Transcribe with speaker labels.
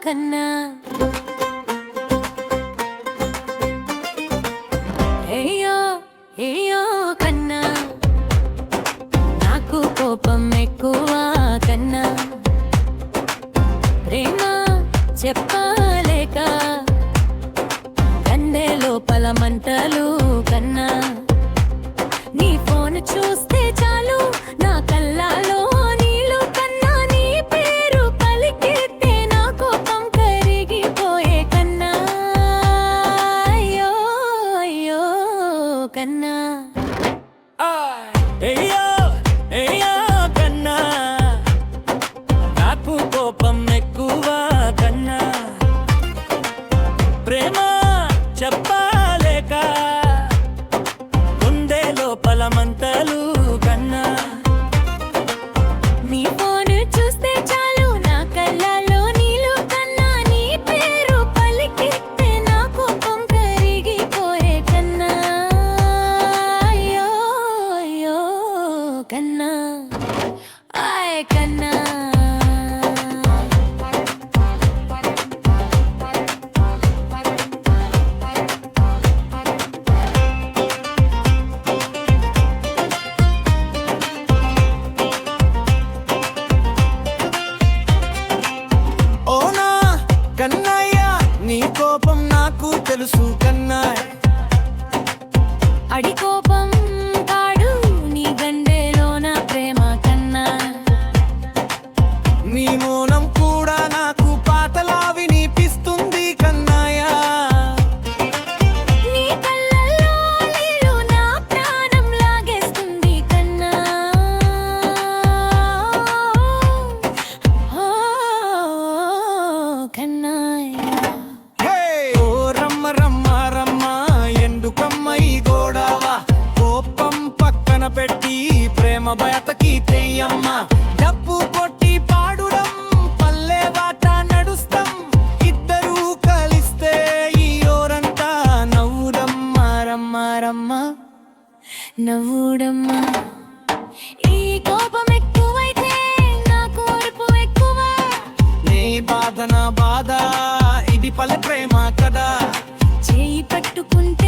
Speaker 1: కన్నా ఏయో ఏయో కన్నా నాకు కోపం ఎక్కువ కన్నా ప్రేమ చెప్పలేక కండే లోపల మంటలు కన్నా నీ ఫోన్ చూస్తే చాలు నా కళ్ళలో నీళ్ళు కన్నా నీ పేరు పలికితే నా కోపం కరిగిపోయే కన్నా అయ్యో అయ్యో కన్నా
Speaker 2: అయ్యో అయ్యో కన్నా నాకు కోపం ఎక్కువ కన్నా ప్రేమ చెప్పలేక గుండె లోపల మంటలు కన్నా
Speaker 1: నీ ఫోన్ చూస్తే చాలు నా కళ్ళలో నీళ్ళు కన్నా నీ పేరు పలికితే నా కోపం కరిగిపోయే కన్నా అయ్యో అయ్యో కన్నా ఆయ్ కన్నా
Speaker 2: ఓనా కన్నయ్య నీ కోపం నాకు తెలుసు కన్నాయ్
Speaker 1: అడి కోపం కాడు నీ గండెలోన ప్రేమ కన్నా
Speaker 2: నీ మౌనం కూడా నాకు పాటలా వినిపిస్తుంది కన్నాయ
Speaker 1: నీ కళ్ళల్లో నీళ్ళు నా ప్రాణం లాగేస్తుంది కన్నా ఓ కన్నా
Speaker 2: హే ఓ రమ్మ రమ్మ రమ్మ ఎందుకమ్మ ఈ గోడవ కోపం పక్కన పెట్టి ప్రేమ బయటకి తెయ్యమ్మ డబ్బు కొట్టి పాడుడం పల్లె బాట నడుస్తాం ఇద్దరు కలిస్తే ఈ ఓరంతా నవ్వుడమ్మ రమ్మ రమ్మ
Speaker 1: నవ్వుడమ్మా ఈ కోపం ఎక్కువైతే నా కోర్పు ఎక్కువ
Speaker 2: నీ బాధ నా బాధ ఇది పల్లె ప్రేమ కదా
Speaker 1: చేయి పట్టుకుంటే